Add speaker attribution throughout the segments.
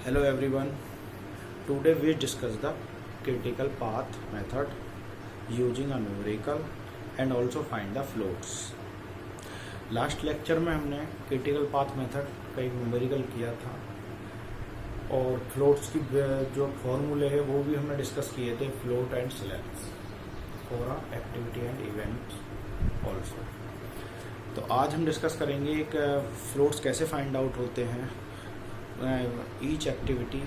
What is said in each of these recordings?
Speaker 1: Hello everyone. Today we discuss the critical path method using a numerical and also find the floats. Last lecture में हमने critical path method का एक numerical किया था और floats की जो फॉर्मूले है वो भी हमने डिस्कस किए थे, float and slabs for activity and event also. तो आज हम डिस्कस करेंगे एक फ्लोट्स कैसे फाइंड आउट होते हैं, each activity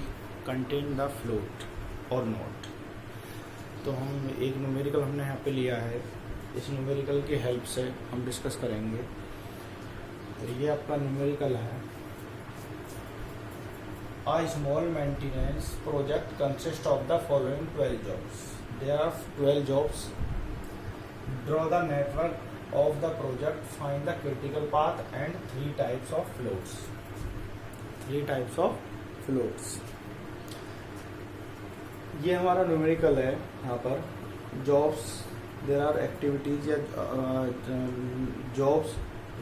Speaker 1: contain the float और नॉट। तो हम एक न्यूमेरिकल हमने यहाँ पे लिया है, इस न्यूमेरिकल की हेल्प से हम डिस्कस करेंगे। तो ये आपका न्यूमेरिकल है। A small maintenance project consists of the following 12 jobs. There are 12 jobs. Draw the network of the project, find the critical path and 3 types of floats. 3 types of floats. ये हमारा numerical है। यहाँ पर jobs, there are activities या jobs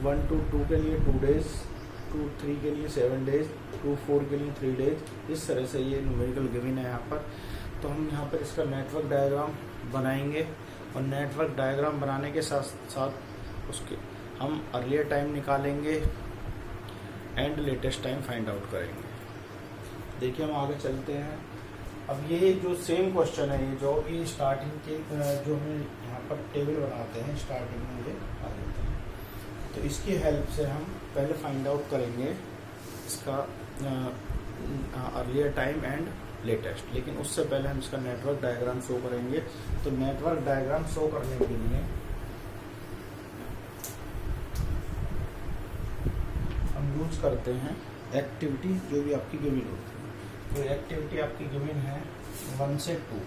Speaker 1: 1 to 2 के लिए 2 days, 2 3 के लिए 7 days, 2 4 के लिए 3 days। इस तरह से ये न्यूमेरिकल गिवन है यहाँ पर। तो हम यहाँ पर इसका नेटवर्क डायग्राम बनाएंगे और नेटवर्क डायग्राम बनाने के साथ साथ उसके हम अर्लियर टाइम निकालेंगे and latest time find out करेंगे। देखिए हम आगे चलते हैं। अब ये जो सेम क्वेश्चन है, ये जो भी स्टार्टिंग के जो हम यहाँ पर टेबल बनाते हैं, स्टार्टिंग में ये आ जाते हैं। तो इसकी हेल्प से हम पहले फाइंड आउट करेंगे इसका अर्लियर टाइम एंड लेटेस्ट, लेकिन उससे पहले हम इसका नेटवर्क डायग्राम शो करेंगे। तो नेटवर्क डायग्राम शो करने के लिए हम यूज करते हैं एक्टिविटी जो भी आपकी गिवन होती है। तो एक्टिविटी आपकी गिवन है 1 से 2,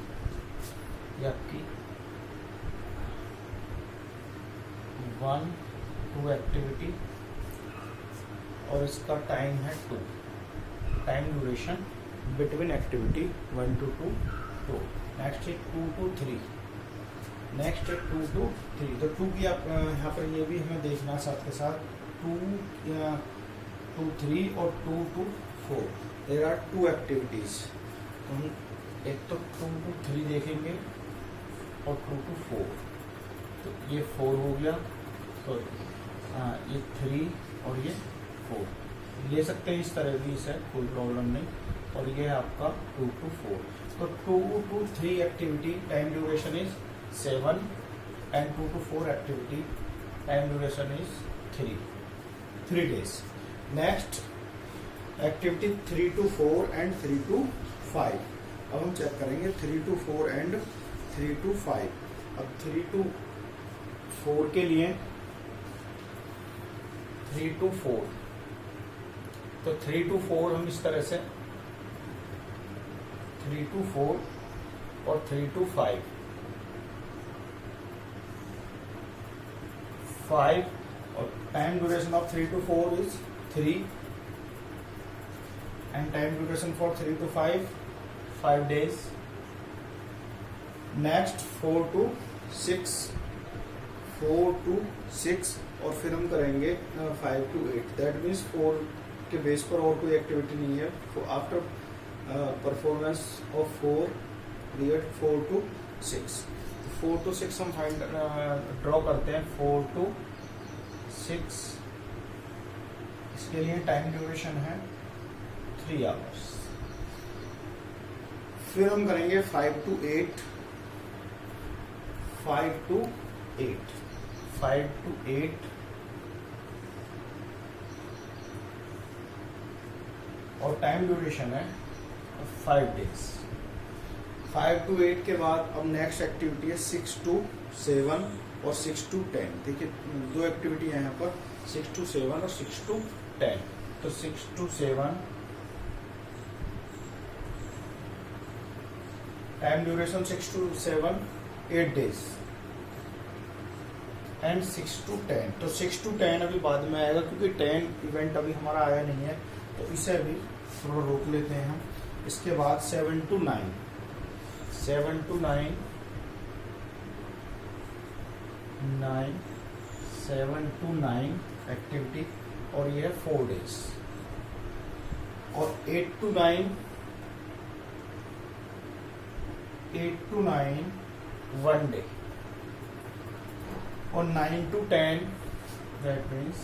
Speaker 1: ये आपकी 1 2 एक्टिविटी और इसका टाइम है 2, time duration between activity 1 to 2। Next है 2 to 3, नेक्स्ट है 2 to 3। तो 2 की आप यहाँ पर ये भी हमें देखना साथ के साथ 2 to 3 और 2 to 4। There are 2 activities. तो हम एक तो 2 to 3 देखेंगे और 2 to 4। तो ये 4 हो गया, सॉरी ये 3 और ये 4 ले सकते हैं इस तरह भी, इसे कोई प्रॉब्लम नहीं। और ये है आपका 2 to 4। तो 2 to 3 activity time duration is 7 and 2 to 4 activity time duration is 3 days। Next activity 3 to 4 and 3 to 5। अब हम चेक करेंगे 3 to 4 एंड 3 to 5। अब 3 to 4 के लिए 3 to 4, तो 3 to 4 हम इस तरह से 3 to 4 और 3 to 5 और time duration of 3 to 4 is 3 and time duration for 3 to 5 days। next 4 to 6 और फिर हम करेंगे 5 to 8। that means 4 के बेस पर और कोई एक्टिविटी नहीं है। After performance of 4 we get 4 to 6। 4 to 6 हम फाइंड ड्रॉ करते हैं। 4 to 6 इसके लिए टाइम ड्यूरेशन है 3 hours। फिर हम करेंगे 5 to 8 और टाइम ड्यूरेशन है 5 days। 5 to 8 के बाद अब नेक्स्ट एक्टिविटी है 6 to 7 और 6 to 10। देखिए 2 एक्टिविटी है यहाँ पर, 6 to 7 और 6 to 10। तो 6 to 7 time duration 6 to 7 8 days and 6 to 10। तो 6 to 10 अभी बाद में आएगा क्योंकि 10 इवेंट अभी हमारा आया नहीं है, तो इसे अभी थोड़ा रोक लेते हैं हम। इसके बाद 7 to 9 7 to 9 7 to 9 एक्टिविटी और ये है 4 days। और 8 to 9 1 day, और 9 to 10 that means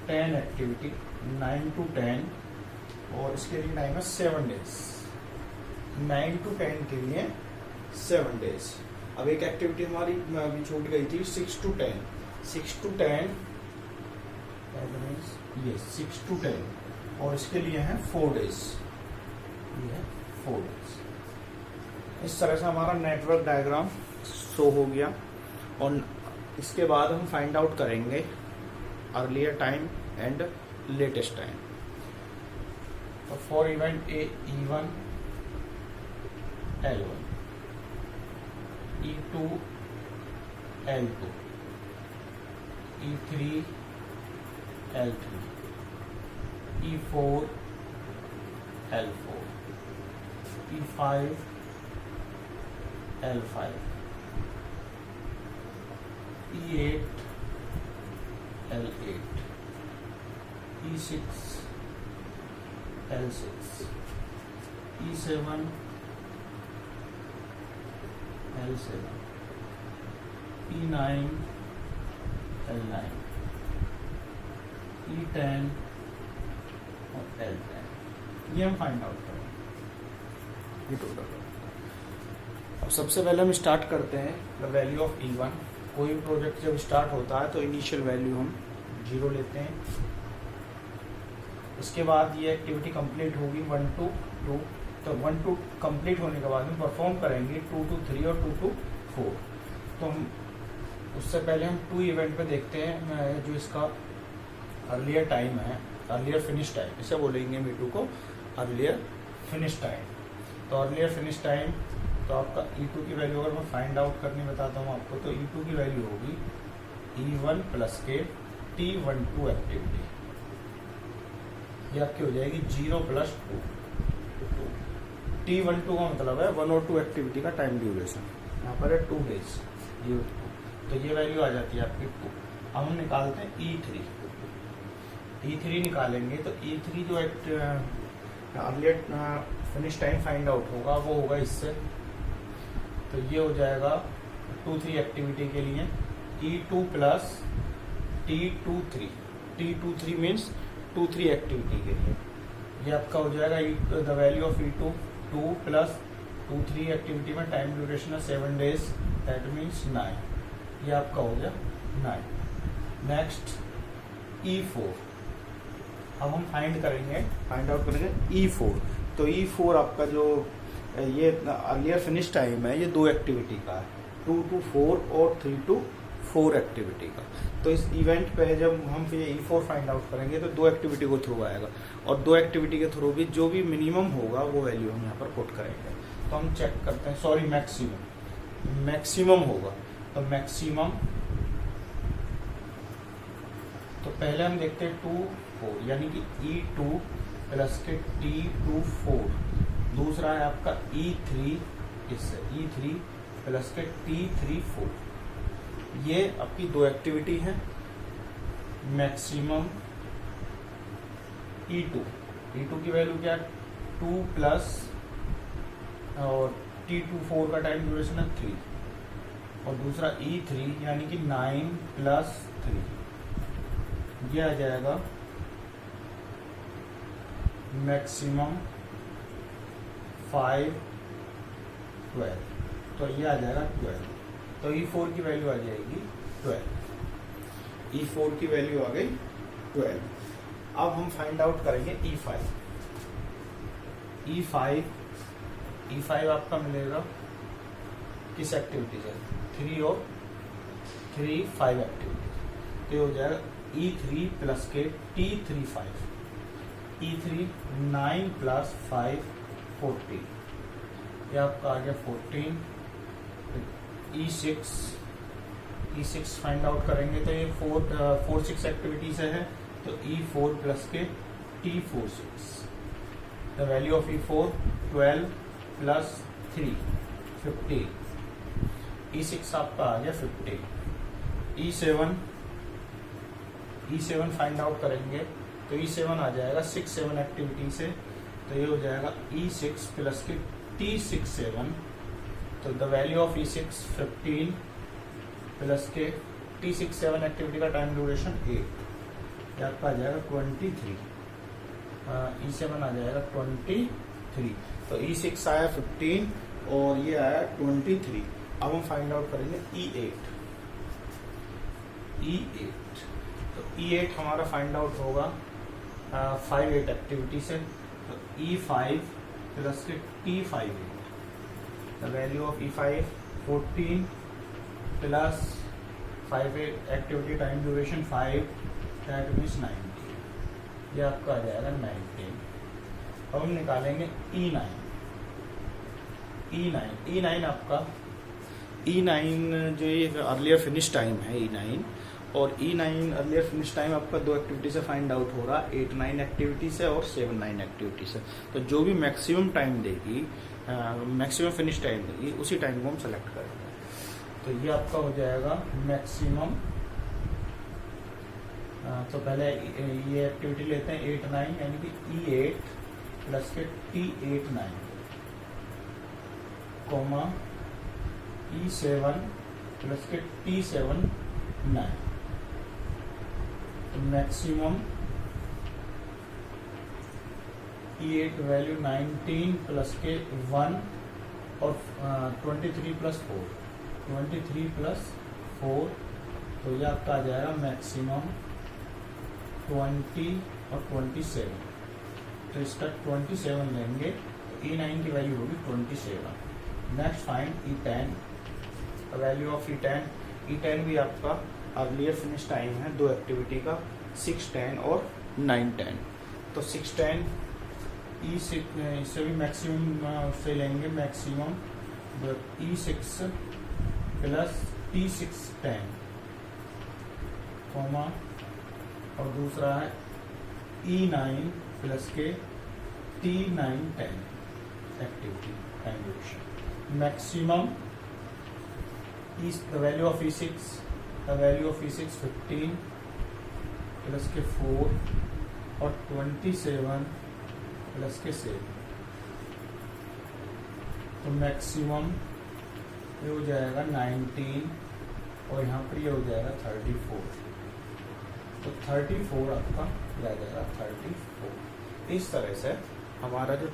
Speaker 1: 10 activity, 9 to 10, और इसके लिए टाइम है 7 days, 9 to 10 के लिए 7 days। अब एक एक्टिविटी हमारी अभी छूट गई थी 6 to 10, 6 to 10 ये 6 to 10, और इसके लिए है 4 days, ये है 4 days। इस तरह से हमारा नेटवर्क डायग्राम शो हो गया, और इसके बाद हम फाइंड आउट करेंगे earlier time and latest time. तो for event A E1 L1, E2 L2, E3 L3, E4 L4, E5 L5, E8 L8, E6 L6, E7 L7, E9 L9, E10 और L10। ये हम फाइंड आउट करेंगे, ये total. अब सबसे पहले हम स्टार्ट करते हैं द वैल्यू ऑफ E1। कोई भी प्रोजेक्ट जब स्टार्ट होता है तो इनिशियल वैल्यू हम 0 लेते हैं। इसके बाद ये एक्टिविटी कंप्लीट होगी 1 to 2, तो 1 to कंप्लीट होने के बाद हम परफॉर्म करेंगे 2 to 3 और 2 to 4। तो हम उससे पहले हम 2 इवेंट पे देखते हैं जो इसका अर्लियर टाइम है, अर्लियर फिनिश टाइम, इसे बोलेंगे V2 को अर्लियर फिनिश टाइम। तो अर्लियर फिनिश टाइम, तो आपका E2 की वैल्यू अगर मैं फाइंड आउट करने बताता हूँ आपको, तो E2 की वैल्यू होगी E1 प्लस के T12 एक्टिविटी, ये आपकी हो जाएगी 0 प्लस 2। T12 का मतलब है 1 और 2 एक्टिविटी का टाइम ड्यूरेशन, यहाँ पर है 2 days, तो ये वैल्यू आ जाती है आपकी 2। अब हम निकालते हैं E3, E3 निकालेंगे तो E3 जो earlier finish time find out होगा वो होगा इससे, तो ये हो जाएगा 2-3 एक्टिविटी के लिए E2 plus T23, T23 means 2-3 activity के लिए, ये आपका हो जाएगा the value of E2 2 plus 2-3 activity में टाइम ड्यूरेशन है 7 days, दैट मीन्स 9, ये आपका हो गया 9। नेक्स्ट E4, अब हम फाइंड आउट करेंगे E4। तो E4 आपका जो ये अर्लियर फिनिश टाइम है, ये 2 एक्टिविटी का है, 2 to 4 और 3 to 4 एक्टिविटी का। तो इस इवेंट पे जब हम फिर E4 फाइंड आउट करेंगे तो 2 एक्टिविटी को थ्रू आएगा, और 2 एक्टिविटी के थ्रू भी जो भी मिनिमम होगा वो वैल्यू हम यहाँ पर पुट करेंगे। तो हम चेक करते हैं, सॉरी मैक्सिमम होगा, तो मैक्सिमम, तो पहले हम देखते हैं 2 4, यानी कि E2 प्लस के T24, दूसरा है आपका E3, इससे E3 प्लस के T34, ये आपकी 2 एक्टिविटी है। मैक्सिमम E2 की वैल्यू क्या है 2 प्लस और T24 का टाइम ड्यूरेशन है 3, और दूसरा E3 यानी कि 9 प्लस 3, ये आ जाएगा मैक्सिमम 5 12, तो ये आ जाएगा 12। तो E4 की वैल्यू आ जाएगी 12, E4 की वैल्यू आ गई 12। अब हम फाइंड आउट करेंगे E5 आपका मिलेगा किस एक्टिविटी से, 3 और 3 5 एक्टिविटी, तो हो जाएगा E3 प्लस के T35, E3 9 प्लस 5 14, ये आपका आ गया 14। E6 फाइंड आउट करेंगे तो ये 4-6 एक्टिविटी से है, तो E4 प्लस के T46, the value of E4 12 plus 3 15, E6 आपका आ गया 15। E7 फाइंड आउट करेंगे तो E7 आ जाएगा 6-7 एक्टिविटी से, तो ये हो जाएगा E6 प्लस के T6-7, तो the value of E6 15 plus के T6-7 एक्टिविटी का टाइम ड्यूरेशन 8, ये आपका आ जाएगा 23, E7 आ जाएगा 23, तो E6 आया 15 और ये आया 23। अब हम फाइंड आउट करेंगे E8। तो E8 हमारा फाइंड आउट होगा 5-8 एक्टिविटी से, तो E5 प्लस के T5-8, the value of E5 14 plus 5-8 activity time duration 5, that means 90, ये आपका आ जाएगा 19। अब हम निकालेंगे E9 आपका जो ये अर्लियर फिनिश टाइम है E9, और E9 अर्लियर फिनिश टाइम आपका 2 एक्टिविटी से फाइंड आउट हो रहा है, 8-9 एक्टिविटी से और 7-9 एक्टिविटी से। तो जो भी मैक्सिमम टाइम देगी, मैक्सिमम फिनिश टाइम देगी, उसी टाइम को हम सेलेक्ट करेंगे। तो ये आपका हो जाएगा मैक्सिमम। तो पहले ये एक्टिविटी लेते हैं 8-9, यानी कि E8 प्लस के T8-9 कोमा E7 प्लस के T7-9, तो मैक्सिमम E8 वैल्यू 19 प्लस के 1 और 23 प्लस 4, तो ये आपका आ जाएगा मैक्सिमम 20 और 27, तो इसका 27 लेंगे, तो E9 की वैल्यू होगी 27। Next find E10, value of E10 भी आपका अर्लियर फिनिश टाइम है 2 एक्टिविटी का, 6-10 और 9-10, तो 6-10 इससे भी मैक्सिमम से लेंगे, maximum E6 plus T6-10 coma, और दूसरा है E9 प्लस के T9-10 activity time duration. Maximum the value of E6 15 plus के 4 और 27 प्लस के 7, तो मैक्सिमम ये हो जाएगा 19 और यहाँ पर ये हो जाएगा 34, तो 34 आपका आ जाएगा 34। इस तरह से हमारा जो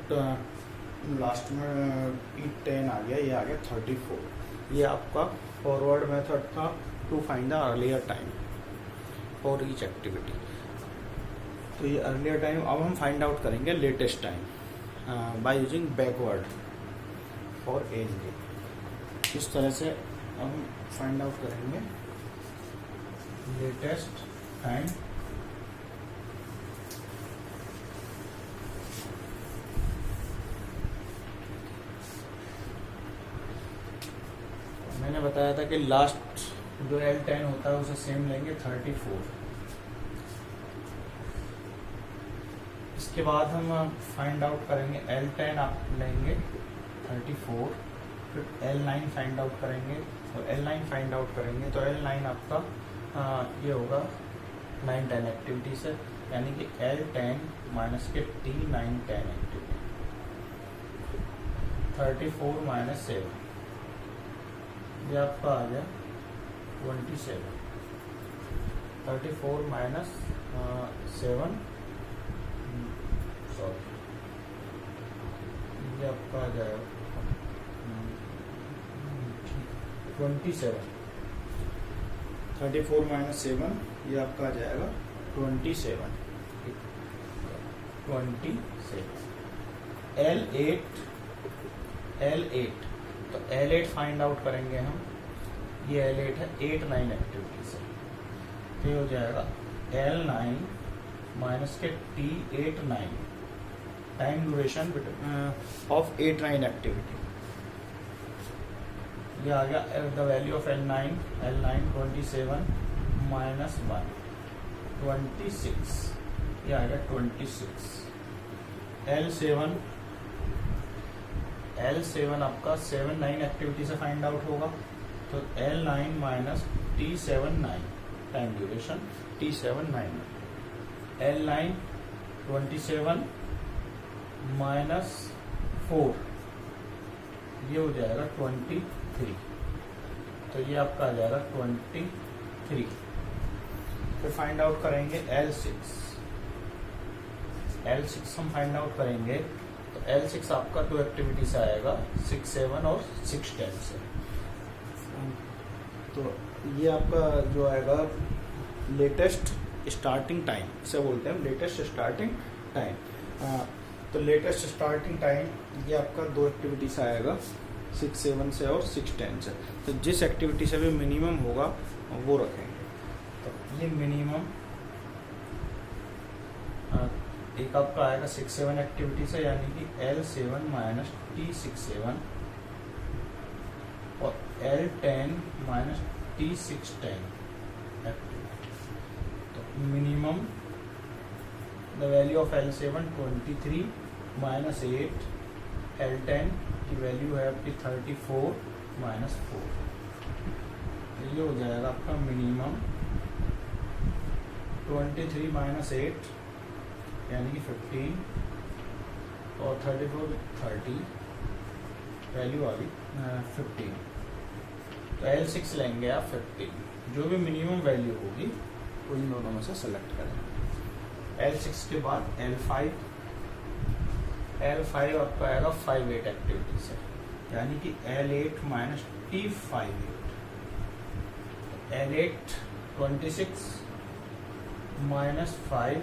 Speaker 1: लास्ट में E10 आ गया, ये आ गया 34। ये आपका फॉरवर्ड मेथड था to find the earlier time for each activity. तो ये अर्लियर टाइम, अब हम फाइंड आउट करेंगे latest time by using backward for each. इस तरह से हम फाइंड आउट करेंगे लेटेस्ट टाइम मैंने बताया था कि लास्ट जो L10 होता है उसे सेम लेंगे 34। इसके बाद हम फाइंड आउट करेंगे L10 आप लेंगे 34, फिर L9 फाइंड आउट करेंगे, और L9 फाइंड आउट करेंगे तो L9 आपका ये होगा 9-10 एक्टिविटी से, यानी कि L10 माइनस के T9-10 एक्टिविटी, 34 माइनस 7, ये आपका आ गया 27। 34 माइनस 7, सॉरी, ये आपका आ जाएगा 27। 34 माइनस 7, ये आपका आ जाएगा 27। L8 तो L8 फाइंड आउट करेंगे हम, ये L8 है 8-9 एक्टिविटी से, तो ये हो जाएगा L9 माइनस के T8-9 time duration of 8-9 activity, ये आ गया the value of L9 27 minus 1 26, ये आ गया 26। L7 आपका 7-9 एक्टिविटी से फाइंड आउट होगा, तो L9 minus T7-9 time duration T7-9, L9 27 minus 4, ये हो जाएगा 23। तो ये आपका आ जाएगा 23। फिर फाइंड आउट करेंगे L6 हम फाइंड आउट करेंगे। तो L6 आपका दो एक्टिविटी से आएगा, 6 7 और 6 10 से। तो ये आपका जो आएगा लेटेस्ट स्टार्टिंग टाइम, इसे बोलते हैं लेटेस्ट स्टार्टिंग टाइम। तो लेटेस्ट स्टार्टिंग टाइम ये आपका दो एक्टिविटी से आएगा, 6 7 से और 6 10 से। तो जिस एक्टिविटी से भी मिनिमम होगा वो रखेंगे। तो ये मिनिमम एक आपका आएगा 6 7 एक्टिविटी से, यानी कि L7 माइनस T6 7 और L10 माइनस T6 10 एक्टिविटी। तो minimum the value of L7 23 minus 8, L10 की वैल्यू है आपकी 34 माइनस 4। ये हो जाएगा आपका मिनिमम 23 माइनस 8 यानी कि 15 और 34 30, वैल्यू आ गई 15। तो L6 लेंगे आप 15, जो भी मिनिमम वैल्यू होगी वो इन दोनों में से सेलेक्ट करेंगे। L6 के बाद L5 आपका आएगा 5 8 एक्टिविटी से, यानी कि L8 minus T5 8। L8 26 minus 5,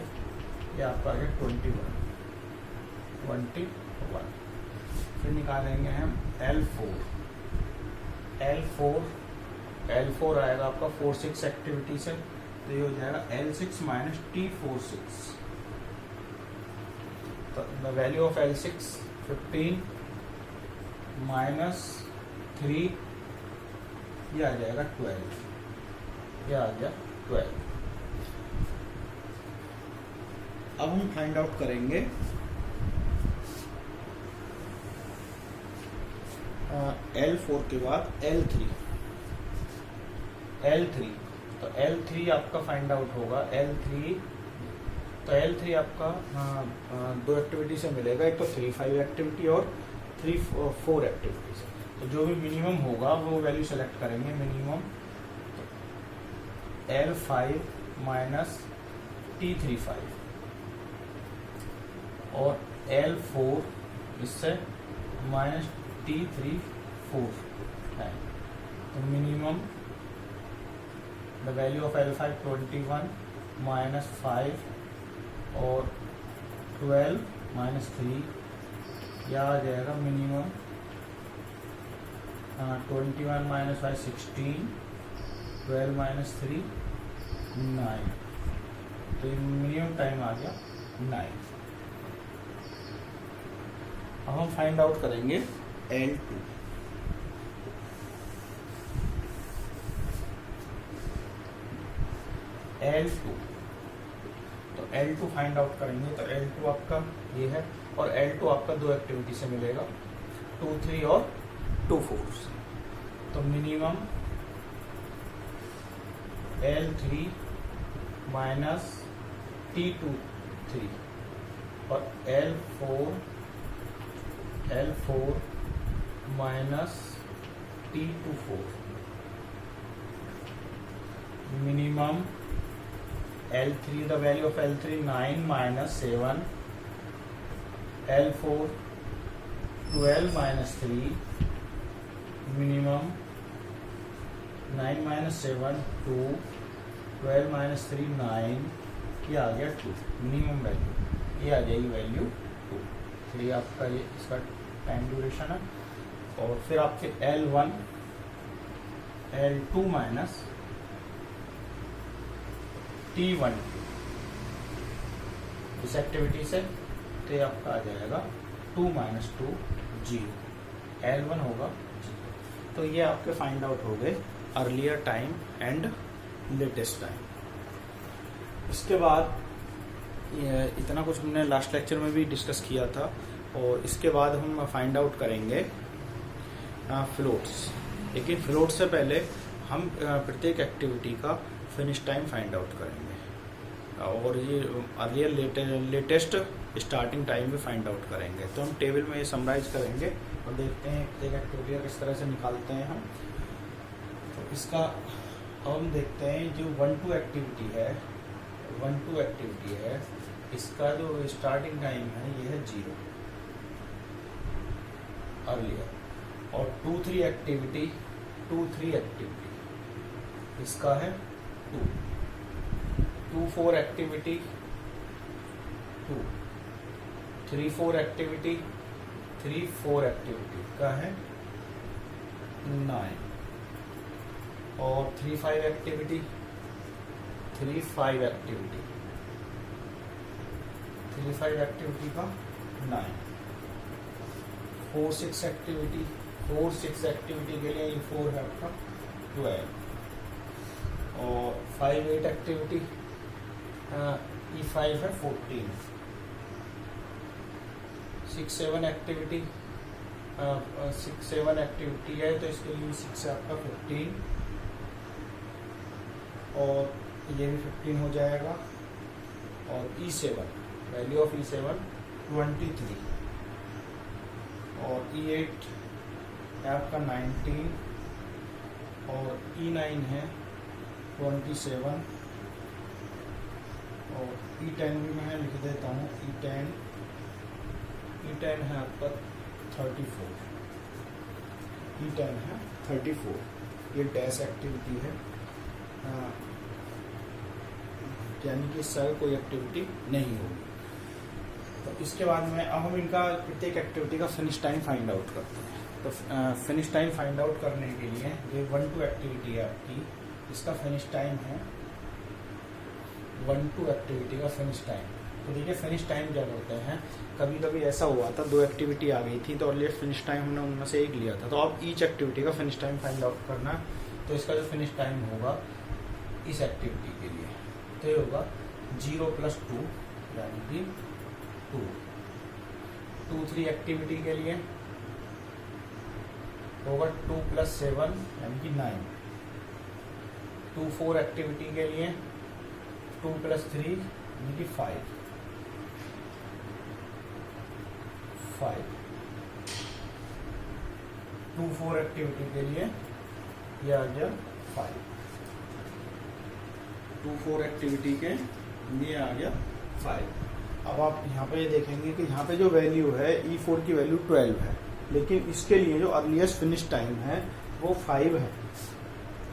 Speaker 1: ये आपका आ गया 21। फिर निकालेंगे हम L4 आएगा आपका 4 6 एक्टिविटी से, तो ये हो जाएगा L6 माइनस T46। तो the value of L6 15 minus 3, ये आ जाएगा 12, ये आ गया 12। अब हम फाइंड आउट करेंगे L4 के बाद L3। तो L3 आपका फाइंड आउट होगा। L3 आपका दो एक्टिविटी से मिलेगा, एक तो 3 5 एक्टिविटी और 3 4 एक्टिविटी से। तो जो भी मिनिमम होगा वो वैल्यू सेलेक्ट करेंगे। मिनिमम L5 माइनस T35 और L4 इससे माइनस T34 है। तो minimum the value of L5 21 minus 5 और 12 माइनस 3, यह आ जाएगा मिनिमम 21 माइनस 5 16, 12 माइनस 3 9। तो मिनिमम टाइम आ गया 9। अब हम फाइंड आउट करेंगे L2। तो L2 फाइंड आउट करेंगे। तो L2 आपका ये है, और L2 आपका दो एक्टिविटी से मिलेगा, 2 3 और 2 4 से। तो मिनिमम L3 माइनस T23 और L4 minus T24। Minimum L3 the value of L3 9 minus 7, L4 12 minus 3, minimum 9 minus 7 2, 12 minus 3 9, ये आ गया 2 मिनिमम वैल्यू, ये आ जाएगी वैल्यू 2। फिर ये आपका ये इसका टाइम ड्यूरेशन है। और फिर आपके L1 L2 माइनस T1 इस एक्टिविटी से, तो ये आपका आ जाएगा 2 माइनस 2 0, L1 होगा 0। तो ये आपके फाइंड आउट हो गए earlier time and latest time. इसके बाद इतना कुछ हमने लास्ट लेक्चर में भी डिस्कस किया था, और इसके बाद हम फाइंड आउट करेंगे फ्लोट्स। लेकिन फ्लोट से पहले हम प्रत्येक एक्टिविटी का फिनिश टाइम फाइंड आउट करेंगे। और ये अर्लियर लेटेस्ट स्टार्टिंग टाइम भी फाइंड आउट करेंगे। तो हम टेबल में ये समराइज करेंगे और देखते हैं एक एक्टिविटी का किस तरह से निकालते हैं हम। तो इसका हम देखते हैं जो 1-2 एक्टिविटी है, इसका जो स्टार्टिंग टाइम है ये है 0 अर्लियर, और 2-3 एक्टिविटी इसका है 2, 2-4 एक्टिविटी 2, 3-4 एक्टिविटी का है 9, और 3-5 एक्टिविटी का 9, 4-6 एक्टिविटी के लिए ये 4 है आपका 12, और 5-8 एक्टिविटी ये 5 है 14, 6-7 एक्टिविटी है तो इसके लिए 6 है आपका 15, और ये भी 15 हो जाएगा, और E7 वैल्यू ऑफ E7 23, और E8 है आपका 19, और E9 है 27, और E10 भी मैं लिख देता हूँ, E10 है आपका 34, ये डैश एक्टिविटी है, यानी कि सर कोई एक्टिविटी नहीं होगी। तो इसके बाद में अब हम इनका प्रत्येक एक्टिविटी का फिनिश टाइम फाइंड आउट करते हैं। तो फिनिश टाइम फाइंड आउट करने के लिए ये 1-2 एक्टिविटी है आपकी, इसका फिनिश टाइम है 1-2 एक्टिविटी का फिनिश टाइम। तो देखिए फिनिश टाइम जब होते हैं, कभी कभी ऐसा हुआ था 2 एक्टिविटी आ गई थी तो अर्लियर फिनिश टाइम हमने उनमें से एक लिया था। तो अब ईच एक्टिविटी का फिनिश टाइम फाइंड आउट करना, तो इसका जो फिनिश टाइम होगा इस एक्टिविटी के लिए तो ये होगा 0 + 2 यानी कि 2, 2-3 एक्टिविटी के लिए होगा 2 + 7 यानी कि 9, 2-4 एक्टिविटी के लिए 2 + 3 यानी कि 5, 2-4 एक्टिविटी के लिए ये आ गया 5, 2-4 एक्टिविटी के लिए आ गया 5। अब आप यहाँ पे देखेंगे कि यहाँ पे जो वैल्यू है E4 की वैल्यू 12 है, लेकिन इसके लिए जो अर्लीस्ट फिनिश टाइम है वो 5 है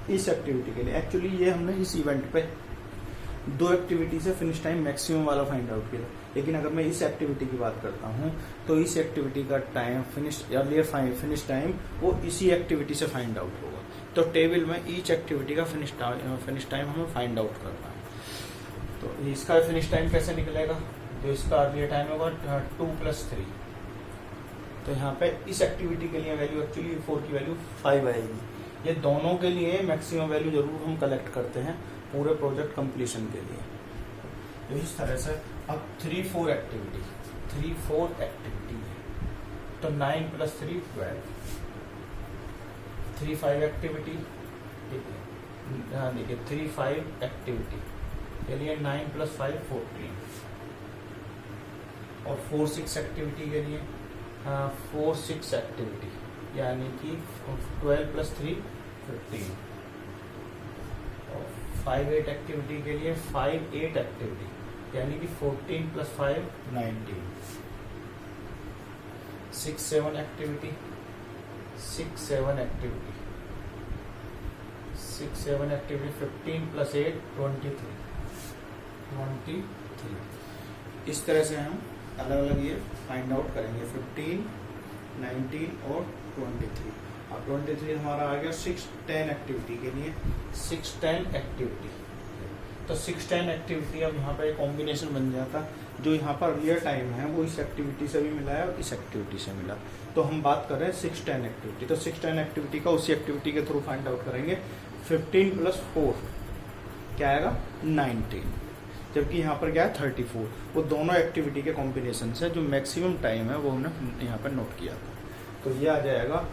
Speaker 1: इस एक्टिविटी के लिए। एक्चुअली ये हमने इस इवेंट पे 2 एक्टिविटी से फिनिश टाइम मैक्सिमम वाला फाइंड आउट किया, लेकिन अगर मैं इस एक्टिविटी की बात करता हूँ तो इस एक्टिविटी का टाइम अर्लियर फिनिश टाइम वो इसी एक्टिविटी से फाइंड आउट होगा। तो टेबल में ईच एक्टिविटी का फिनिश टाइम हमें फाइंड आउट करना है। तो इसका फिनिश टाइम कैसे निकलेगा, तो इसका अर्लियर टाइम होगा 2 + 3। तो यहाँ पे इस एक्टिविटी के लिए वैल्यू एक्चुअली 4 की वैल्यू 5 आएगी। ये दोनों के लिए मैक्सिमम वैल्यू जरूर हम कलेक्ट करते हैं पूरे प्रोजेक्ट कंप्लीशन के लिए। तो इस तरह से अब 3-4 एक्टिविटी है तो 9 + 3 12, 3-5 एक्टिविटी देखिए 3-5 एक्टिविटी के लिए 9 + 5 14, और 4-6 एक्टिविटी के लिए 4-6 एक्टिविटी यानी कि 12 + 3 15, और 5-8 एक्टिविटी के लिए 5-8 एक्टिविटी यानी कि 14 + 5 19, 6-7 एक्टिविटी 6-7 एक्टिविटी 15 + 8 23। इस तरह से हम अलग अलग ये फाइंड आउट करेंगे 15, 19 और 23। अब 23 हमारा आ गया 6-10 एक्टिविटी के लिए 6-10 एक्टिविटी। तो 6-10 एक्टिविटी अब यहाँ पे कॉम्बिनेशन बन जाता, जो यहाँ पर अर्लियर टाइम है वो इस एक्टिविटी से भी मिला है और इस एक्टिविटी से मिला। तो हम बात कर रहे हैं 6-10 एक्टिविटी। तो 6-10 एक्टिविटी का उसी एक्टिविटी के थ्रू फाइंड आउट करेंगे। 15 + 4 क्या आएगा 19, जबकि यहाँ पर क्या है 34। वो दोनों एक्टिविटी के कॉम्बिनेशन से जो मैक्सिमम टाइम है वो हमने यहाँ पर नोट किया था। तो ये आ जाएगा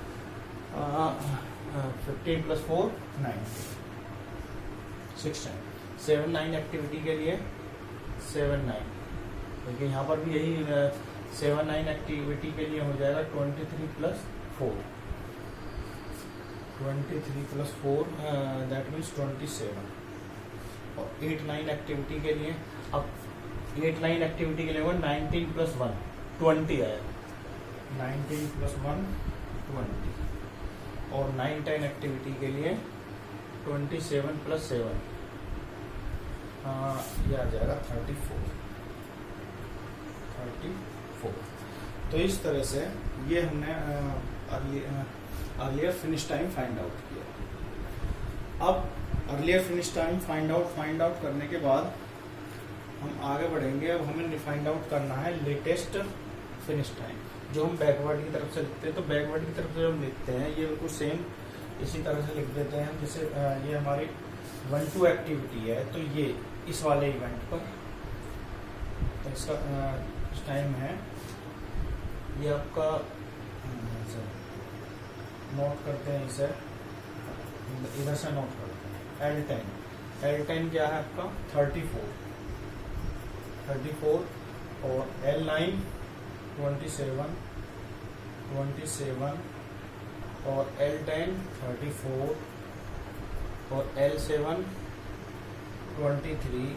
Speaker 1: 15 + 4 19, 6-10। 7-9 एक्टिविटी के लिए 7 9, क्योंकि यहाँ पर भी यही 7 9 एक्टिविटी के लिए हो जाएगा 23 + 4, 23 + 4 दैट मीन्स 27। और 8 9 एक्टिविटी के लिए, अब 8 9 एक्टिविटी के लिए होगा 19 + 1 20 आया, 19 + 1 20। और 9 10 एक्टिविटी के लिए 27 + 7 ये आ जाएगा 34। तो इस तरह से ये हमने earlier finish time find out किया। अब earlier finish time find out करने के बाद हम आगे बढ़ेंगे। अब हमें फाइंड आउट करना है लेटेस्ट फिनिश टाइम, जो हम बैकवर्ड की तरफ से लिखते हैं। तो बैकवर्ड की तरफ से हम लिखते हैं ये बिल्कुल सेम इसी तरह से लिख देते हैं। जैसे ये हमारी 1 2 एक्टिविटी है, तो ये इस वाले इवेंट पर, तो इसका टाइम है, ये आपका नोट करते हैं, इसे इधर से नोट करते हैं। L10 क्या है आपका 34 और L9 27 और L10 34 और L7 23,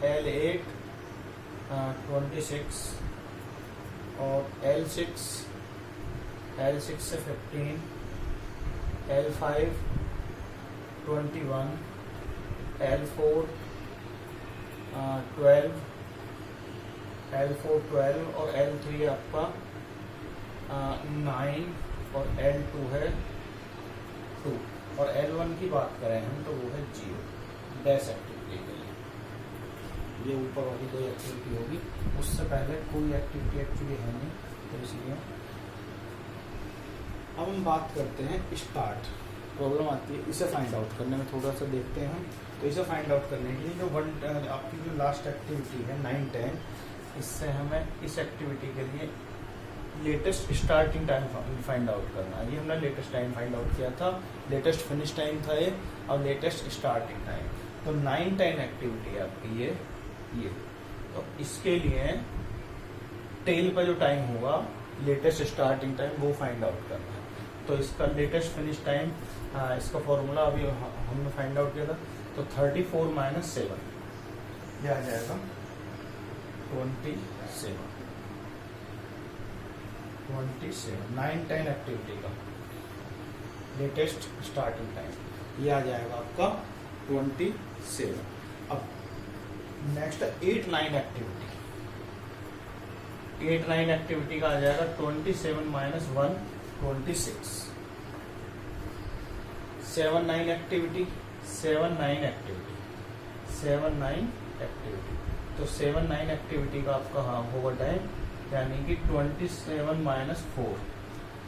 Speaker 1: L8 26 और L6 से 15, L5 21, L4 12, और L3 आपका 9 और L2 है 2। और L1 की बात करें हम तो वो है 0 डैश एक्टिविटी के लिए। ये ऊपर वाली कोई एक्टिविटी होगी, उससे पहले कोई एक्टिविटी एक्चुअली है नहीं, तो इसलिए अब हम बात करते हैं स्टार्ट। प्रॉब्लम आती है इसे फाइंड आउट करने में, थोड़ा सा देखते हैं हम। तो इसे फाइंड आउट करने के लिए जो आपकी जो लास्ट एक्टिविटी है 9 10, इससे हमें इस एक्टिविटी के लिए latest starting time find out करना है। ये हमने लेटेस्ट टाइम फाइंड आउट किया था, लेटेस्ट फिनिश टाइम था ये, और लेटेस्ट स्टार्टिंग टाइम। तो 9 10 एक्टिविटी है आपकी ये। तो इसके लिए टेल का जो टाइम होगा, लेटेस्ट स्टार्टिंग टाइम, वो फाइंड आउट करना है। तो इसका लेटेस्ट फिनिश टाइम, इसका फॉर्मूला अभी हमने फाइंड आउट किया था। तो 34 - 7 ये आ जाएगा 27। 9 10 एक्टिविटी का लेटेस्ट स्टार्टिंग टाइम ये आ जाएगा आपका 27। अब नेक्स्ट 8 9 एक्टिविटी। 8 9 एक्टिविटी का आ जाएगा 27 - 1 26। 7 9 एक्टिविटी। तो 7 9 एक्टिविटी का आपका होगा टाइम, यानी कि 27 - 4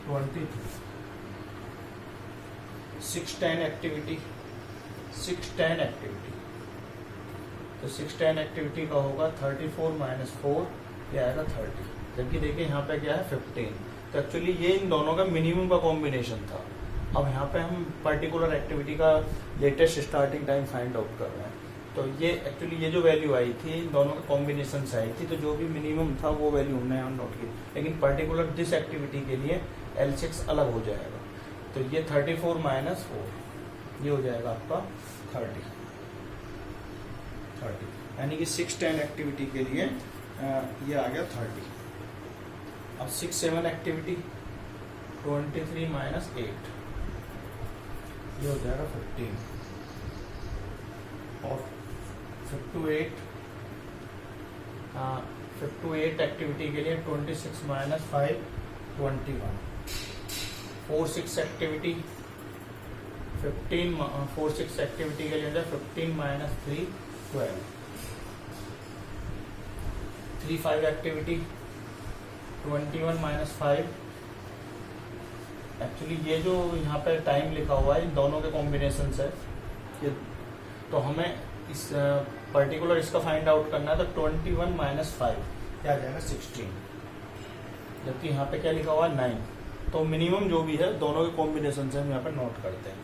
Speaker 1: 23। 6 10 एक्टिविटी। तो 6 10 एक्टिविटी का होगा 34 - 4 ये आएगा 30। जबकि देखिए यहाँ पे क्या है 15। तो एक्चुअली ये इन दोनों का मिनिमम का कॉम्बिनेशन था। अब यहाँ पे हम पर्टिकुलर एक्टिविटी का latest starting time find out कर रहे हैं। तो ये एक्चुअली ये जो वैल्यू आई थी इन दोनों के कॉम्बिनेशन से आई थी, तो जो भी मिनिमम था वो वैल्यू हमने यहाँ नोट की। लेकिन पर्टिकुलर दिस एक्टिविटी के लिए L6 अलग हो जाएगा। तो ये 34 - 4 ये हो जाएगा आपका 30, यानी कि 6 10 एक्टिविटी के लिए ये आ गया 30। अब 6 7 एक्टिविटी 23 - 8 ये हो जाएगा 15। और 5 to 8 एक्टिविटी के लिए 26 - 5 21। 4 6 एक्टिविटी 4 6 एक्टिविटी के लिए 15 - 3 12। 3 5 एक्टिविटी 21 - 5। एक्चुअली ये जो यहाँ पे टाइम लिखा हुआ है इन दोनों के कॉम्बिनेशन से ये, तो हमें इस पर्टिकुलर इसका फाइंड आउट करना है। तो 21 - 5 क्या आ जाएगा 16, जबकि यहाँ पे क्या लिखा हुआ है 9। तो मिनिमम जो भी है दोनों के कॉम्बिनेशन से हम यहाँ पे नोट करते हैं।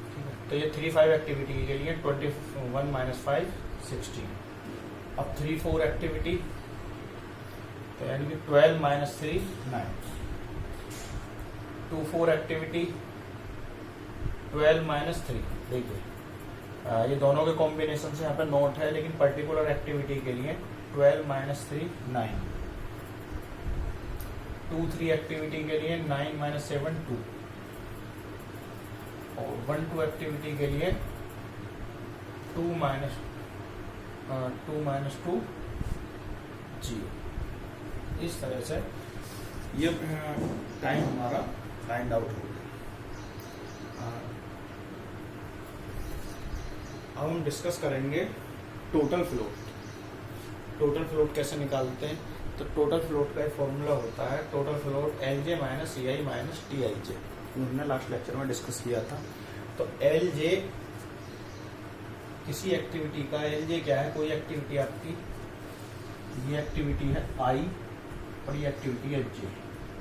Speaker 1: ठीक है, तो ये 3 5 एक्टिविटी के लिए 21 - 5 16। अब 3-4 एक्टिविटी, तो यानी कि 12 माइनस 3 9। 2-4 activity 12 minus 3। देखिए ये दोनों के कॉम्बिनेशन से यहाँ पे नोट है, लेकिन पर्टिकुलर एक्टिविटी के लिए 12 माइनस 3 9। 2-3 एक्टिविटी के लिए 9 माइनस 7 2। और 1-2 एक्टिविटी के लिए 2 माइनस 2 0। इस तरह से ये टाइम हमारा फाइंड आउट हो गया। अब हम डिस्कस करेंगे टोटल फ्लोट। टोटल फ्लोट कैसे निकालते हैं? तो टोटल फ्लोट का एक फॉर्मूला होता है, total float LJ minus EI minus TIJ। हमने लास्ट लेक्चर में डिस्कस किया था। तो LJ किसी एक्टिविटी का, LJ क्या है? कोई एक्टिविटी आपकी, ये एक्टिविटी है I और ये एक्टिविटी है J।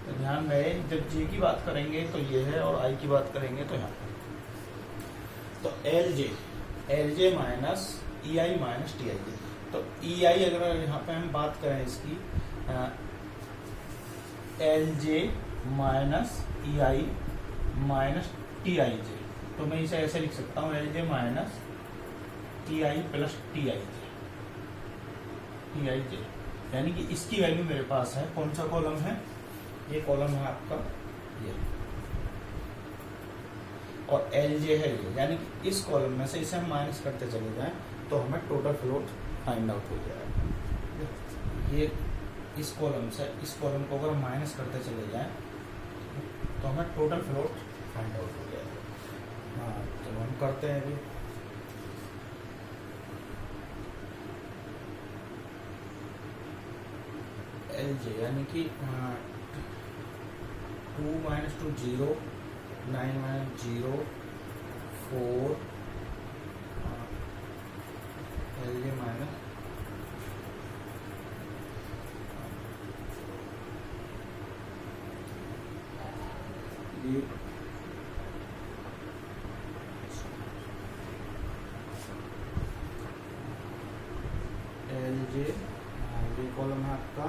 Speaker 1: तो ध्यान में जब J की बात करेंगे तो ये है, और I की बात करेंगे तो यहाँ। तो LJ minus EI minus TIJ। तो EI अगर यहाँ पे हम बात करें इसकी, LJ minus EI minus TIJ, तो मैं इसे ऐसे लिख सकता हूँ LJ minus EI plus TIJ। यानी कि इसकी वैल्यू मेरे पास है। कौन सा कॉलम है? ये कॉलम है आपका ये, और LJ है ये। यानी कि इस कॉलम में से इसे हम माइनस करते चले जाएं तो हमें टोटल फ्लोट फाइंड आउट हो जाएगा। ये इस कॉलम से इस कॉलम को अगर माइनस करते चले जाएं तो हमें टोटल फ्लोट फाइंड आउट हो जाएगा। हाँ, चलो हम करते हैं अभी। LJ यानी कि 2 माइनस 2 0, 9 माइनस 0 4, LJ माइनस ये LJ, ये कॉलम है आपका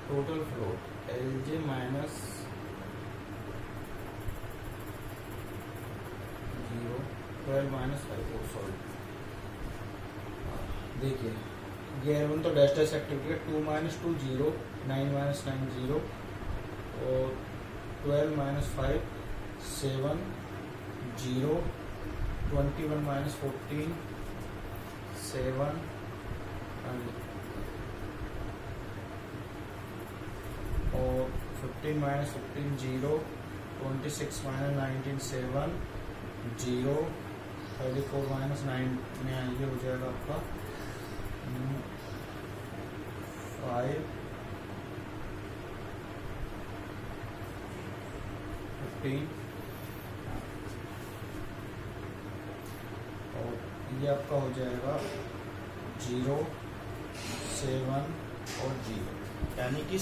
Speaker 1: total float LJ minus 0, 12 minus 5। Sorry, देखिए ये तो डैश डैश एक्टिविटी है। 2 माइनस 2 0, 9 माइनस 9 0, और 12 माइनस 5 7 0, 21 माइनस 14 7, और 15 माइनस 15 0, 26 माइनस 19 7 0, 34 माइनस 9 में ये हो जाएगा आपका 5 15, और ये आपका हो जाएगा 0 7 और 0। यानी कि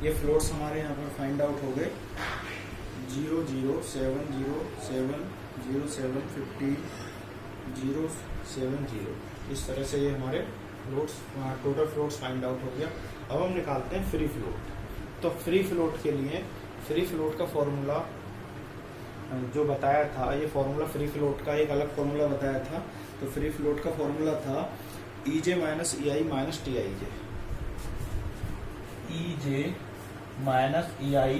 Speaker 1: ये फ्लोट्स हमारे यहाँ पर फाइंड आउट हो गए। 0 0 7 0 7 0 7 15 0 7 0। इस तरह से ये हमारे floats, total floats find out हो गया। अब हम निकालते हैं फ्री फ्लोट। तो फ्री फ्लोट के लिए फ्री फ्लोट का फॉर्मूला जो बताया था, ये फॉर्मूला फ्री फ्लोट का एक अलग फॉर्मूला बताया था। तो फ्री फ्लोट का फॉर्मूला था EJ minus EI minus TIJ। EJ minus EI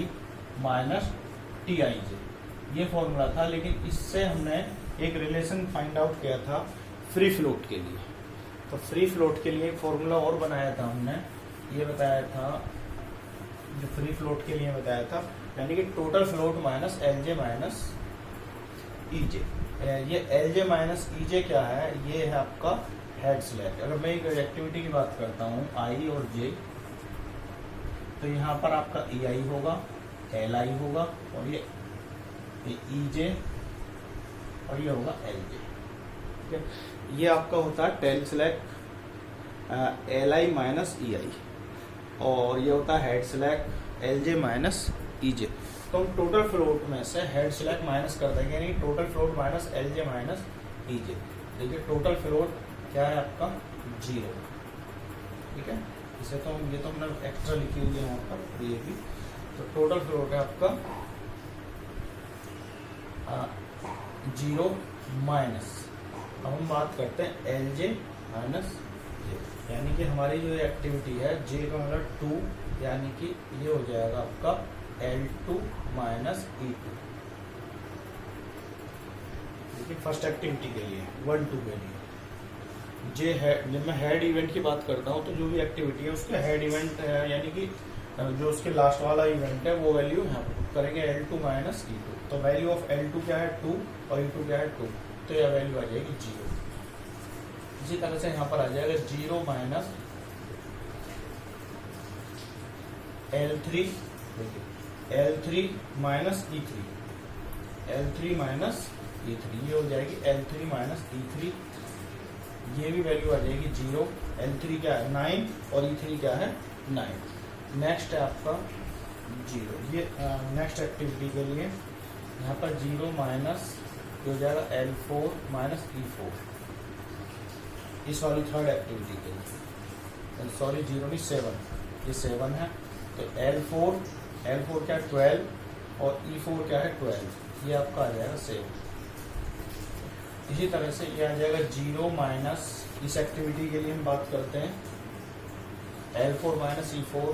Speaker 1: minus TIJ, ये फॉर्मूला था। लेकिन इससे हमने एक रिलेशन फाइंड आउट किया था फ्री फ्लोट के लिए। तो फ्री फ्लोट के लिए एक फॉर्मूला और बनाया था हमने, ये बताया था जो फ्री फ्लोट के लिए बताया था, यानी कि total float minus LJ minus EJ। ये LJ माइनस EJ क्या है? ये है आपका हेड स्लैग। अगर मैं एक एक्टिविटी की बात करता हूँ I और J, तो यहाँ पर आपका EI होगा, LI होगा, और ये EJ, और ये होगा LJ। ठीक है, ये आपका होता है tail slack. LI minus EI, और ये होता है head slack LJ minus EJ। तो हम टोटल फ्लोट में से हेड स्लैक माइनस कर देंगे, यानी total float minus LJ minus EJ। देखिए टोटल फ्लोट क्या है आपका 0, ठीक है। इसे तो ये तो हमने एक्स्ट्रा लिखी हुई है यहाँ पर, ये भी। तो टोटल फ्लोट है आपका 0 माइनस, अब हम बात करते हैं LJ माइनस J, यानी कि हमारी जो एक्टिविटी है J का मतलब 2, यानी कि ये हो जाएगा आपका L2 माइनस E2। देखिए फर्स्ट एक्टिविटी के लिए 1-2 के लिए जे है, जब मैं हेड इवेंट की बात करता हूँ तो जो भी एक्टिविटी है उसके हेड इवेंट यानी कि जो उसके लास्ट वाला इवेंट है वो वैल्यू यहाँ पर पुट करेंगे L2 माइनस E2। तो वैल्यू ऑफ L2 क्या है 2 और E2 क्या है 2, तो यह वैल्यू आ जाएगी 0। इसी तरह से यहाँ पर आ जाएगा 0 minus L3 minus E3, L3 minus E3, ये हो जाएगी L3 माइनस E3, ये भी वैल्यू आ जाएगी 0। L3 क्या है 9 और E3 क्या है 9। नेक्स्ट है आपका 0, ये नेक्स्ट एक्टिविटी के लिए यहाँ पर 0 माइनस हो जाएगा L4 माइनस E4, इस वाली थर्ड एक्टिविटी के लिए। सॉरी 0 नहीं 7, ये 7 है। तो L4 क्या है 12 और E4 क्या है 12, ये आपका आ जाएगा 7। इसी तरह से ये आ जाएगा 0 माइनस, इस एक्टिविटी के लिए हम बात करते हैं L4 minus E4,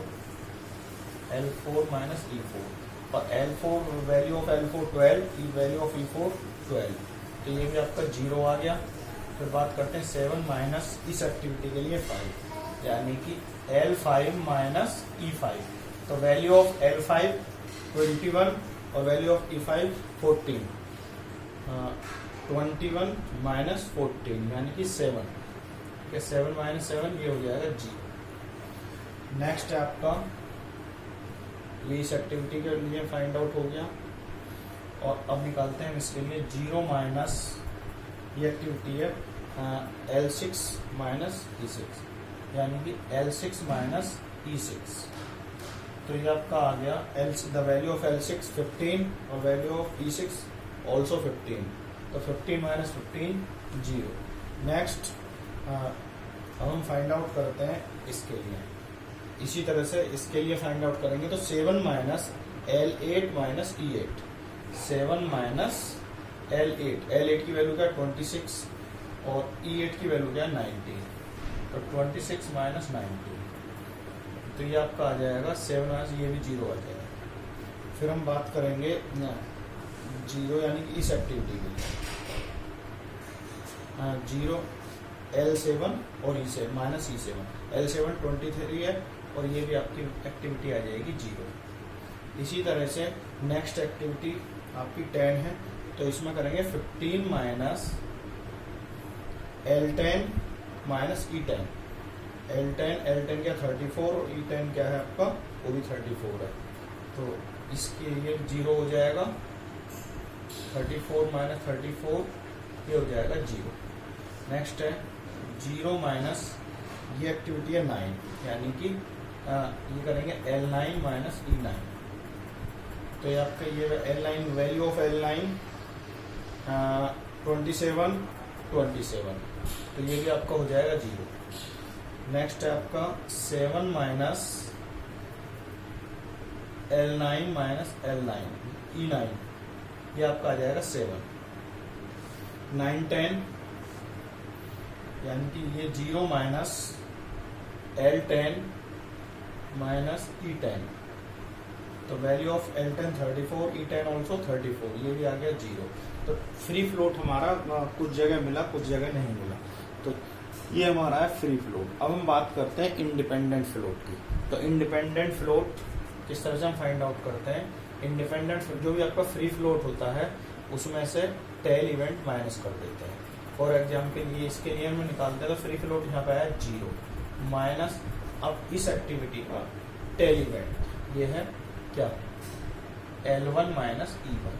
Speaker 1: L4 minus E4, और L4 value of L4 12, value of E4 12, तो ये भी आपका 0 आ गया। फिर बात करते हैं 7 माइनस, इस एक्टिविटी के लिए 5, यानी कि L5 माइनस E5, तो वैल्यू ऑफ L5 21 और वैल्यू ऑफ E5 14, 21 माइनस 14 यानी कि 7, 7 माइनस 7, ये हो जाएगा 0। नेक्स्ट है आपका, ये इस एक्टिविटी के लिए फाइंड आउट हो गया, और अब निकालते हैं इसके लिए 0 माइनस, ये एक्टिविटी है L6 माइनस E6, यानी कि L6 माइनस E6, तो ये आपका आ गया द वैल्यू ऑफ L6 15 और वैल्यू ऑफ E6 ऑल्सो 15, तो 15 माइनस 15 0। नेक्स्ट अब हम फाइंड आउट करते हैं इसके लिए, इसी तरह से इसके लिए फाइंड आउट करेंगे तो 7 minus L8 minus E8, 7 minus L8 की वैल्यू क्या है 26 और E8 की वैल्यू क्या है 19, तो 26 माइनस 19, तो ये आपका आ जाएगा 7 माइनस, ये भी 0 आ जाएगा। फिर हम बात करेंगे 0 यानी कि इस एक्टिविटी के लिए 0 L7 और E7 माइनस E7, L7 23 है और ये भी आपकी एक्टिविटी आ जाएगी 0। इसी तरह से नेक्स्ट एक्टिविटी आपकी 10 है, तो इसमें करेंगे 15 minus L10 minus E10, L10 क्या 34 और E10 क्या है आपका, वो भी 34 है, तो इसके लिए 0 हो जाएगा। 34 माइनस 34, ये हो जाएगा 0। नेक्स्ट है 0 माइनस, ये एक्टिविटी है 9, यानी कि ये करेंगे L9 माइनस E9, तो ये आपका ये L9, वैल्यू ऑफ L9 27, तो ये भी आपका हो जाएगा 0। नेक्स्ट है आपका 7 minus L9 minus L9 E9, ये आपका आ जाएगा 7। 9 10, यानी कि ये 0 माइनस L10 माइनस E10, तो value of L10 34, E10 also 34, ये भी आ गया 0। तो फ्री फ्लोट हमारा कुछ जगह मिला, कुछ जगह नहीं मिला, तो ये हमारा है फ्री फ्लोट। अब हम बात करते हैं इंडिपेंडेंट फ्लोट की। तो इंडिपेंडेंट फ्लोट किस तरह से हम फाइंड आउट करते हैं, इंडिपेंडेंट जो भी आपका फ्री फ्लोट होता है उसमें से टेल इवेंट माइनस कर देते हैं। फॉर एग्जाम्पल ये इसके लिए हम निकालते हैं, तो फ्री फ्लोट यहाँ पे आया 0 माइनस, अब इस एक्टिविटी का टेल इवेंट ये है क्या L1 माइनस E1,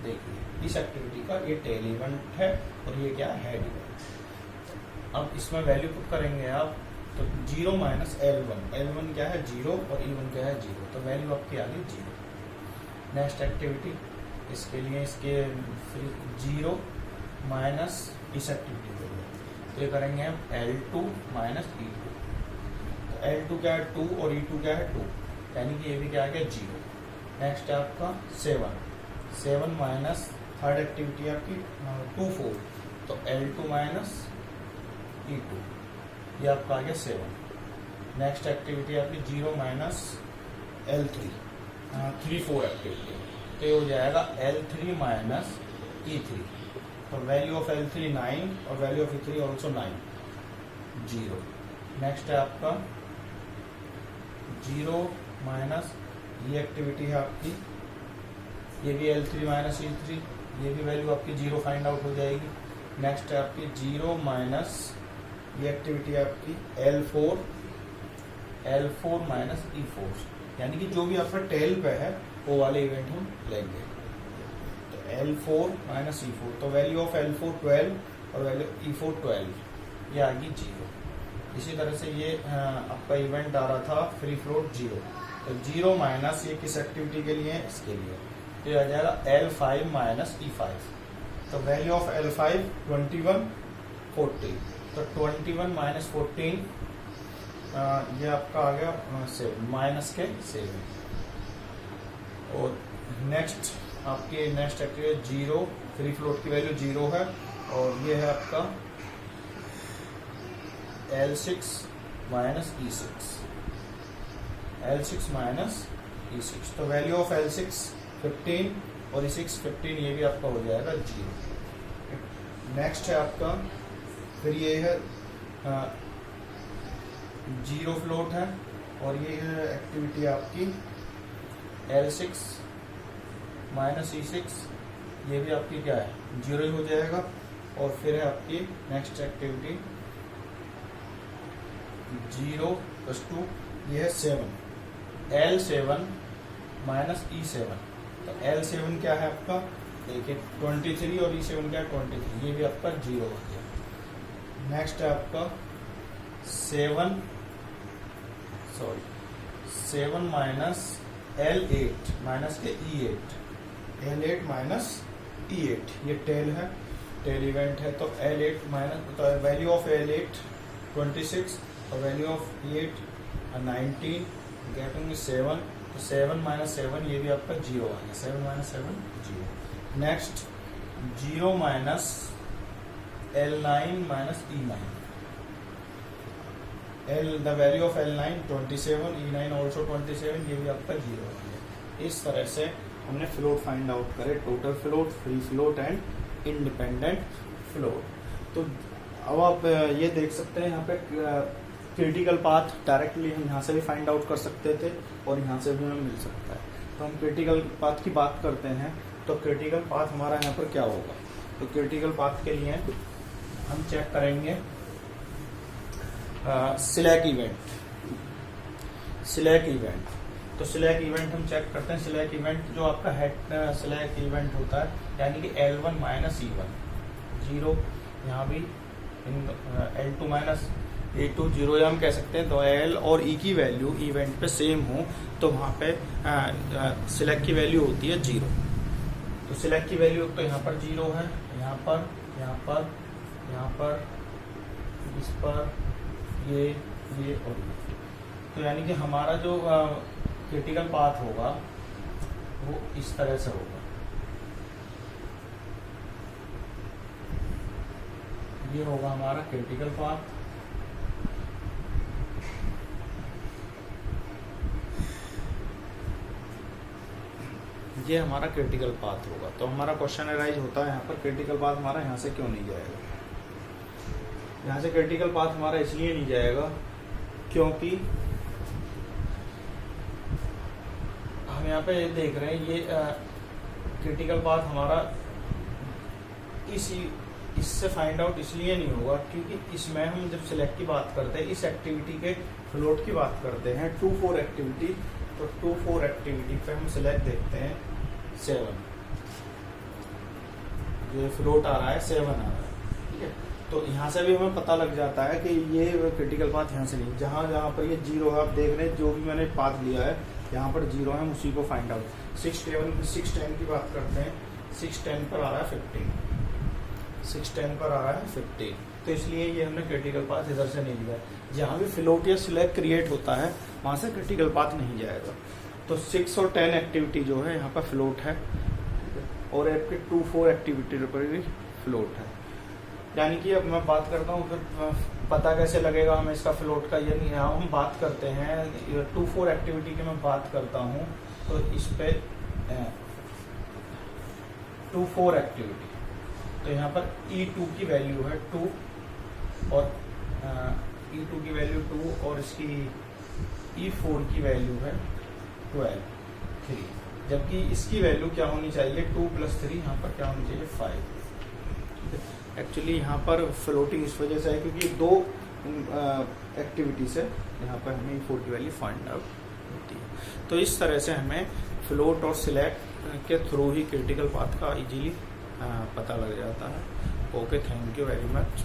Speaker 1: देखिए इस एक्टिविटी का ये टेल इवेंट है और ये क्या है हेड इवेंट। अब इसमें वैल्यू पुट करेंगे आप तो 0 माइनस L1 क्या है 0 और E1 क्या है 0, तो वैल्यू आपकी आ गई 0। नेक्स्ट एक्टिविटी, इसके लिए इसके 0 माइनस इस एक्टिविटी के लिए, तो ये करेंगे हम L2 माइनस E2। तो L2 क्या है 2 और E2 क्या है 2, यानी कि ये भी क्या आ गया 0। नेक्स्ट है आपका 7 माइनस थर्ड एक्टिविटी आपकी 2 4, तो L2 माइनस E2, ये आपका आ गया 7। नेक्स्ट एक्टिविटी आपकी 0 माइनस L3 3 4 एक्टिविटी, तो ये हो जाएगा L3 माइनस E3। तो वैल्यू ऑफ L3 9 और value of E3 also 9 0। Next है आपका 0 माइनस, ये एक्टिविटी है आपकी, ये भी L3 माइनस E3, ये भी वैल्यू आपकी 0 फाइंड आउट हो जाएगी। नेक्स्ट है आपकी 0 माइनस, ये एक्टिविटी है आपकी L4 माइनस E4, यानी कि जो भी आपका टेल पे है वो वाले इवेंट हम लेंगे। तो L4 माइनस E4, तो वैल्यू ऑफ L4 12 और वैल्यू E4 12, ये आ गई 0। इसी तरह से ये आपका इवेंट आ रहा था फ्री फ्लोट 0, तो 0 माइनस ये किस एक्टिविटी के लिए है, इसके लिए, तो ये आ जाएगा L5 माइनस E5। तो वैल्यू ऑफ L5 21 14, तो 21 माइनस 14 ये आपका आ गया 7 माइनस के 7। और नेक्स्ट आपके नेक्स्ट एक्टिविटी 0, फ्री फ्लोट की वैल्यू 0 है, और ये है आपका L6 minus E6, L6 minus E6, तो वैल्यू ऑफ L6 15 और E6 15, ये भी आपका हो जाएगा 0। नेक्स्ट है आपका, फिर ये है 0 फ्लोट है, और ये है एक्टिविटी आपकी L6 माइनस E6, ये भी आपकी क्या है 0 ही हो जाएगा। और फिर है आपकी नेक्स्ट एक्टिविटी 0 प्लस 2, ये है 7 L7 माइनस E7, तो L7 क्या है आपका, देखिए 23 और E7 क्या है 23, ये भी आपका 0 हो गया। नेक्स्ट है आपका 7 माइनस L8 माइनस के E8, L8 माइनस E8, ये टेल है, टेल इवेंट है, तो L8 माइनस, तो वैल्यू ऑफ L8 26 और वैल्यू ऑफ E8 19, गेटिंग 7, तो 7 माइनस 7, ये भी आपका 0 आ गया, 7 minus 7 0। Next 0 minus L9 minus E9, the value of L9 27, E9 also 27, ये भी आपका 0 आ गया। इस तरह से हमने फ्लोट फाइंड आउट करे, total float, free float and independent float. तो अब आप ये देख सकते हैं यहाँ पे क्रिटिकल पाथ डायरेक्टली हम यहाँ से भी फाइंड आउट कर सकते थे और यहाँ से भी हमें मिल सकता है। तो हम क्रिटिकल पाथ की बात करते हैं, तो क्रिटिकल पाथ हमारा यहाँ पर क्या होगा, तो क्रिटिकल पाथ के लिए हम चेक करेंगे सिलेक्ट इवेंट। तो सिलेक्ट इवेंट हम चेक करते हैं। सिलेक्ट इवेंट जो आपका हेड सिलेक्ट इवेंट होता है, यानी कि L1 माइनस E1 0, यहाँ भी L2 माइनस E2 0, या हम कह सकते हैं तो L और E की वैल्यू इवेंट पे सेम हो तो वहाँ पे सिलेक्ट की वैल्यू होती है 0। तो सिलेक्ट की वैल्यू तो यहाँ पर 0 है, यहाँ पर, यहाँ पर, यहाँ पर, इस पर, ये और ये। तो यानी कि हमारा जो क्रिटिकल पाथ होगा वो इस तरह से होगा, ये होगा हमारा क्रिटिकल पाथ। ये हमारा क्रिटिकल पाथ होगा। तो हमारा क्वेश्चन अराइज होता है यहाँ पर, क्रिटिकल पाथ हमारा यहाँ से क्यों नहीं जाएगा। यहाँ से क्रिटिकल पाथ हमारा इसलिए नहीं जाएगा क्योंकि हम यहाँ पे देख रहे हैं, ये क्रिटिकल पाथ हमारा इससे फाइंड आउट इसलिए नहीं होगा क्योंकि इसमें हम जब सिलेक्ट की बात करते हैं, इस एक्टिविटी के फ्लोट की बात करते हैं 2-4 एक्टिविटी, तो 2-4 एक्टिविटी पे हम सिलेक्ट देखते हैं 7, जो फ्लोट आ रहा है 7 आ रहा है, ठीक है। तो यहाँ से भी हमें पता लग जाता है कि ये क्रिटिकल पाथ यहाँ से नहीं, जहाँ जहाँ पर ये 0 है, आप देख रहे हैं जो भी मैंने पाथ लिया है यहाँ पर 0 है, उसी को फाइंड आउट। 610 की बात करते हैं, 610 पर आ रहा है 50, 610 पर आ रहा है 50, तो इसलिए ये हमने क्रिटिकल पाथ इधर से नहीं लिया। जहाँ भी फ्लोट या स्लैग क्रिएट होता है वहाँ से क्रिटिकल पाथ नहीं जाएगा। तो 6 और 10 एक्टिविटी जो है यहाँ पर फ्लोट है, और आपके 2-4 एक्टिविटी पर भी फ्लोट है। यानी कि अब मैं बात करता हूँ, फिर पता कैसे लगेगा हमें इसका फ्लोट का, यानी यहाँ हम बात करते हैं 2-4 एक्टिविटी की मैं बात करता हूँ, तो इस पे 2-4 एक्टिविटी, तो यहाँ पर E2 की वैल्यू है 2 और E2 की वैल्यू 2 और इसकी E4 की वैल्यू है 3, जबकि इसकी वैल्यू क्या होनी चाहिए 2 + 3, यहाँ पर क्या होनी चाहिए 5। एक्चुअली यहाँ पर फ्लोटिंग इस वजह से है क्योंकि 2 एक्टिविटी से यहाँ पर हमें E4 की वैल्यू फाइंड आउट होती है। तो इस तरह से हमें फ्लोट और सिलेक्ट के थ्रू ही क्रिटिकल पाथ का इजीली पता लग जाता है। Okay, thank you very much.